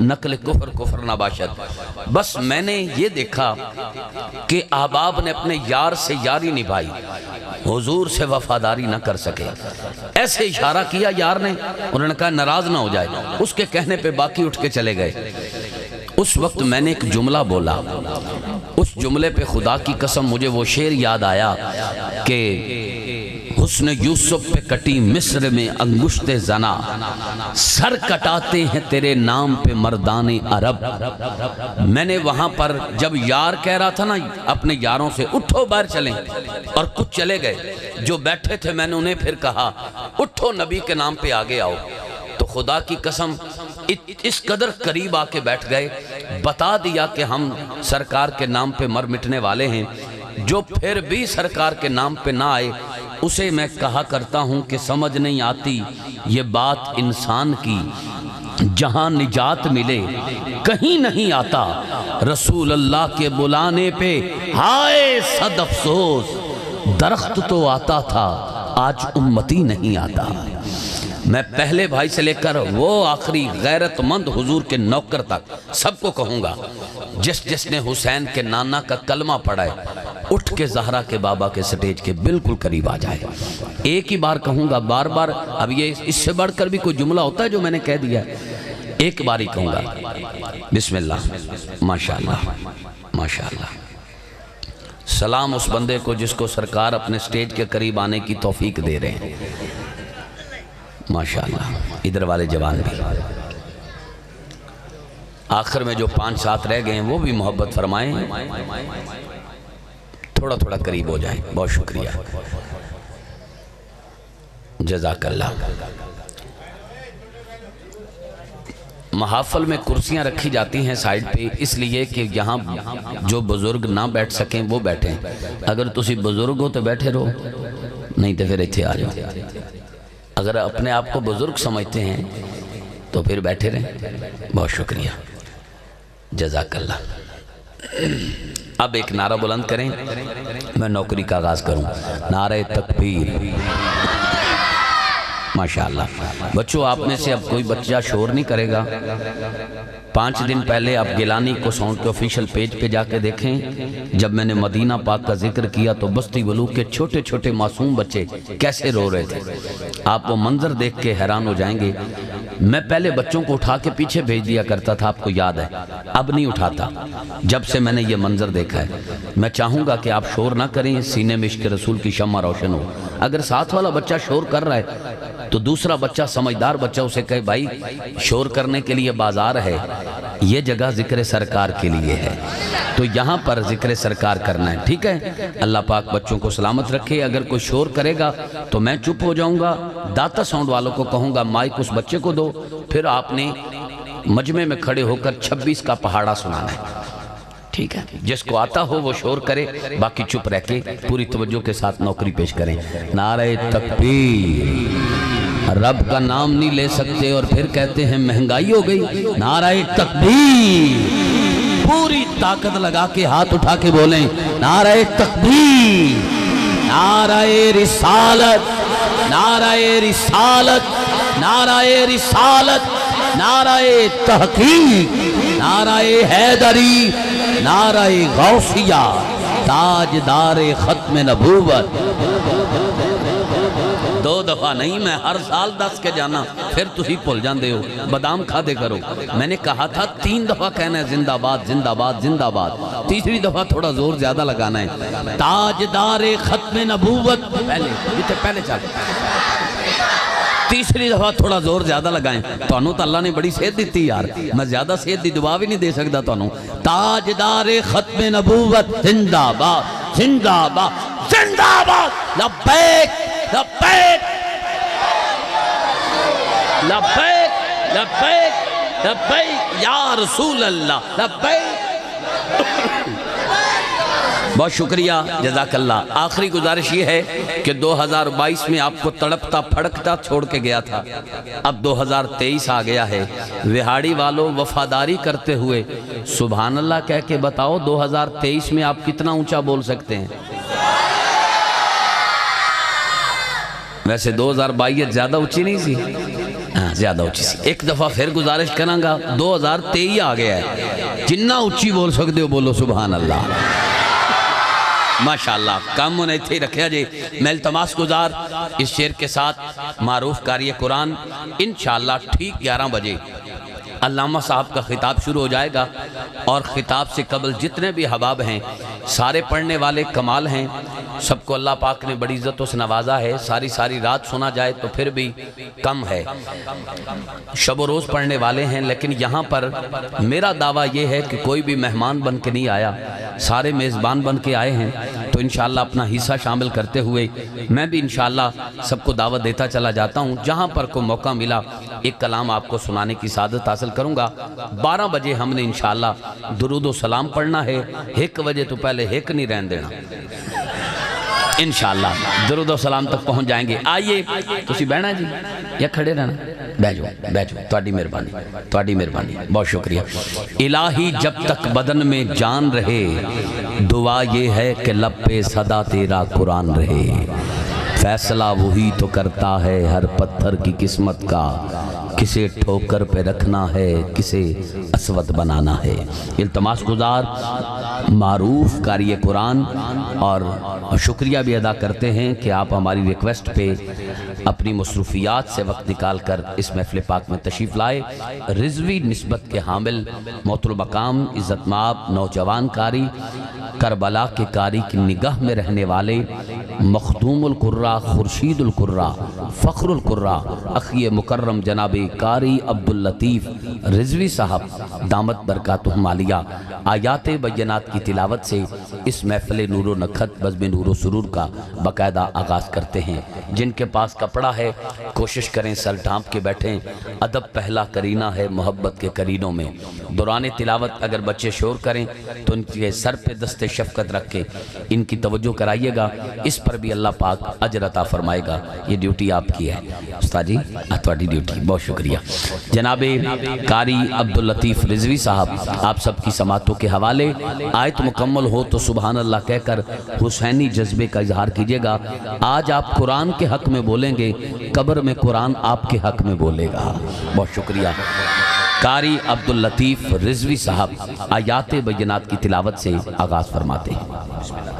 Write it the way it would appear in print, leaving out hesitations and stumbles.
نقل کفر کفر نباشد۔ بس میں نے یہ دیکھا کہ احباب نے اپنے یار سے یاری نبھائی، حضور سے وفاداری نہ کر سکے۔ ایسے اشارہ کیا یار نے، انہوں نے کہا ناراض نہ ہو جائے، اس کے کہنے پہ باقی اٹھ کے چلے گئے۔ اس وقت میں نے ایک جملہ بولا، اس جملے پہ خدا کی قسم مجھے وہ شعر یاد آیا کہ حسن یوسف پہ کٹی مصر میں انگشت زنا، سر کٹاتے ہیں تیرے نام پہ مردان عرب۔ میں نے وہاں پر جب یار کہہ رہا تھا نا اپنے یاروں سے اٹھو باہر چلیں، اور کچھ چلے گئے، جو بیٹھے تھے میں نے انہیں پھر کہا اٹھو نبی کے نام پہ آگے آؤ، تو خدا کی قسم اس قدر قریب آ کے بیٹھ گئے، بتا دیا کہ ہم سرکار کے نام پہ مر مٹنے والے ہیں۔ جو پھر بھی سرکار کے نام پہ نہ آئے اسے میں کہا کرتا ہوں کہ سمجھ نہیں آتی یہ بات انسان کی، جہاں نجات ملے کہیں نہیں آتا، رسول اللہ کے بلانے پہ ہائے صد افسوس، درخت تو آتا تھا آج امتی نہیں آتا۔ میں پہلے بھائی سے لے کر وہ آخری غیرت مند حضور کے نوکر تک سب کو کہوں گا، جس نے حسین کے نانا کا کلمہ پڑھا ہے اٹھ کے زہرا کے بابا کے سٹیج کے بالکل قریب آ جائے۔ ایک ہی بار کہوں گا، بار بار اب یہ اس سے بڑھ کر بھی کوئی جملہ ہوتا ہے جو میں نے کہہ دیا ہے، ایک بار ہی کہوں گا، بسم اللہ، ماشاءاللہ ماشاءاللہ۔ سلام اس بندے کو جس کو سرکار اپنے سٹیج کے قریب آنے کی توفیق دے رہے ہیں، ماشاءاللہ۔ ادھر والے جوان بھی، آخر میں جو 5-7 رہ گئے ہیں وہ بھی محبت فرمائیں، تھوڑا تھوڑا قریب ہو جائیں۔ بہت شکریہ، جزاک اللہ۔ محافل میں کرسیاں رکھی جاتی ہیں سائیڈ پہ، اس لیے کہ یہاں جو بزرگ نہ بیٹھ سکیں وہ بیٹھیں۔ اگر تسی بزرگ ہو تو بیٹھے رہو، نہیں تو پھر اتھے آ جاؤ۔ اگر اپنے آپ کو بزرگ سمجھتے ہیں تو پھر بیٹھے رہیں۔ بہت شکریہ، جزاک اللہ۔ اب ایک نعرہ بلند کریں، میں نوکری کا آغاز کروں۔ نعرہ تکبیر، ماشاءاللہ۔ بچوں آپ میں سے اب کوئی بچہ شور نہیں کرے گا۔ 5 دن پہلے آپ گیلانی کو ساؤنڈ کے آفیشل پیج پہ جا کے دیکھیں، جب میں نے مدینہ پاک کا ذکر کیا تو بستی ولوگ کے چھوٹے چھوٹے معصوم بچے کیسے رو رہے تھے، آپ وہ منظر دیکھ کے حیران ہو جائیں گے۔ میں پہلے بچوں کو اٹھا کے پیچھے بھیج دیا کرتا تھا، آپ کو یاد ہے، اب نہیں اٹھاتا جب سے میں نے یہ منظر دیکھا ہے۔ میں چاہوں گا کہ آپ شور نہ کریں، سینے میں عشق رسول کی شمع روشن ہو۔ اگر ساتھ والا بچہ شور کر رہا ہے تو دوسرا بچہ سمجھدار بچہ اسے کہے بھائی شور کرنے کے لیے بازار ہے، یہ جگہ ذکر سرکار کے لیے ہے، تو یہاں پر ذکر سرکار کرنا ہے، ٹھیک ہے؟ اللہ پاک بچوں کو سلامت رکھے۔ اگر کوئی شور کرے گا تو میں چپ ہو جاؤں گا، داتا ساؤنڈ والوں کو کہوں گا مائک اس بچے کو دو، پھر آپ نے مجمع میں کھڑے ہو کر 26 کا پہاڑا سنانا ہے، ٹھیک ہے؟ جس کو آتا ہو وہ شور کرے، باقی چپ رہ کے پوری توجہ کے ساتھ نوکری پیش کریں۔ نعرہ تکبیر، رب کا نام نہیں لے سکتے اور پھر کہتے ہیں مہنگائی ہو گئی۔ نعرہ تکبیر، پوری طاقت لگا کے ہاتھ اٹھا کے بولیں نعرہ تکبیر، نعرہ رسالت، نعرہ رسالت، نعرہ رسالت، نعرہ تحقیق، نعرہ حیدری، نعرہ غوثیہ، تاجدار ختم نبوت۔ 2 دفعہ نہیں، میں ہر سال 10 کے جانا، پھر تسی بھول جاندے ہو، بادام کھا دے کرو۔ میں نے کہا تھا 3 دفعہ کہنا ہے زندہ باد زندہ باد زندہ باد، تیسری دفعہ تھوڑا زور زیادہ لگانا ہے۔ تاجدار ختم نبوت، پہلے چل، تیسری دفعہ تھوڑا زور زیادہ لگائیں، تو انہوں تو اللہ نے بڑی صحت دیتی یار، میں زیادہ صحت دی دعا بھی نہیں دے سکتا تو انہوں۔ تاجدار ختم نبوت زندہ باد زندہ باد زندہ باد، لبیک لبیک لبیک لبیک لبیک یا رسول اللہ، لبیک۔ بہت شکریہ، جزاک اللہ۔ آخری گزارش یہ ہے کہ 2022 میں آپ کو تڑپتا پھڑکتا چھوڑ کے گیا تھا، اب 2023 آ گیا ہے۔ وہاڑی والوں وفاداری کرتے ہوئے سبحان اللہ کہہ کے بتاؤ 2023 میں آپ کتنا اونچا بول سکتے ہیں؟ ویسے 2022 زیادہ اونچی نہیں سی، زیادہ اچھی سی ایک دفعہ پھر گزارش کروں گا 2023 آ گیا ہے جنہ اچھی بول سکتے ہو بولو سبحان اللہ ماشاءاللہ کام انہیں تھے رکھیا جے میں التماس گزار اس شعر کے ساتھ معروف قاری قرآن انشاءاللہ ٹھیک 11 بجے علامہ صاحب کا خطاب شروع ہو جائے گا اور خطاب سے قبل جتنے بھی حباب ہیں سارے پڑھنے والے کمال ہیں سب کو اللہ پاک نے بڑی عزتوں سے نوازا ہے ساری رات سنا جائے تو پھر بھی کم ہے شب و روز پڑھنے والے ہیں لیکن یہاں پر میرا دعویٰ یہ ہے کہ کوئی بھی مہمان بن کے نہیں آیا سارے میزبان بن کے آئے ہیں تو انشاءاللہ اپنا حصہ شامل کرتے ہوئے میں بھی انشاءاللہ سب کو دعوت دیتا چلا جاتا ہوں جہاں پر کوئی موقع ملا ایک کلام آپ کو سنانے کی سعادت حاصل کروں گا 12 بجے ہم نے انشاءاللہ درود و سلام پڑھنا ہے 1 بجے تو پہلے 1 نہیں رہن دینا انشاءاللہ درود و سلام تک پہنچ جائیں گے آئیے تسی بہنا جی یا کھڑے رہنا بیجو تواڈی مہربانی بہت شکریہ الہی جب تک بدن میں جان رہے دعا یہ ہے کہ لب پہ صدا تیرا قرآن رہے فیصلہ وہی تو کرتا ہے ہر پتھر کی قسمت کا کسے ٹھوکر پہ رکھنا ہے کسے اسود بنانا ہے التماس گزار معروف قاری قرآن اور شکریہ بھی ادا کرتے ہیں کہ آپ ہماری ریکویسٹ پہ اپنی مصروفیات سے وقت نکال کر اس محفل پاک میں تشریف لائے رضوی نسبت کے حامل محترم مقام عزت مآب نوجوان قاری کربلا کے قاری کی نگاہ میں رہنے والے مخدوم القرہ خورشید القرہ فخر القرہ اخی مکرم جناب قاری عبداللطیف رضوی صاحب دامت برکاتہم عالیہ آیات بینات کی تلاوت سے اس محفل نور و نکھت بزم نور و سرور کا باقاعدہ آغاز کرتے ہیں جن کے پاس کپڑا ہے کوشش کریں سر ڈھانپ کے بیٹھیں ادب پہلا کرینہ ہے محبت کے کرینوں میں دوران تلاوت اگر بچے شور کریں تو ان کے سر پہ دست شفقت رکھ کے ان کی توجہ کرائیے گا اس پر بھی اللہ پاک اجر عطا فرمائے گا یہ ڈیوٹی آپ کی ہے استاد جی تہاڈی ڈیوٹی بہت شکریہ جناب قاری عبداللطیف رضوی صاحب آپ سب کی سماعتوں کے حوالے آیت مکمل ہو تو سبحان اللہ کہہ کر حسینی جذبے کا اظہار کیجئے گا آج آپ قرآن کے حق میں بولیں گے قبر میں قرآن آپ کے حق میں بولے گا بہت شکریہ قاری عبداللطیف رضوی صاحب آیات بینات کی تلاوت سے آغاز فرماتے ہیں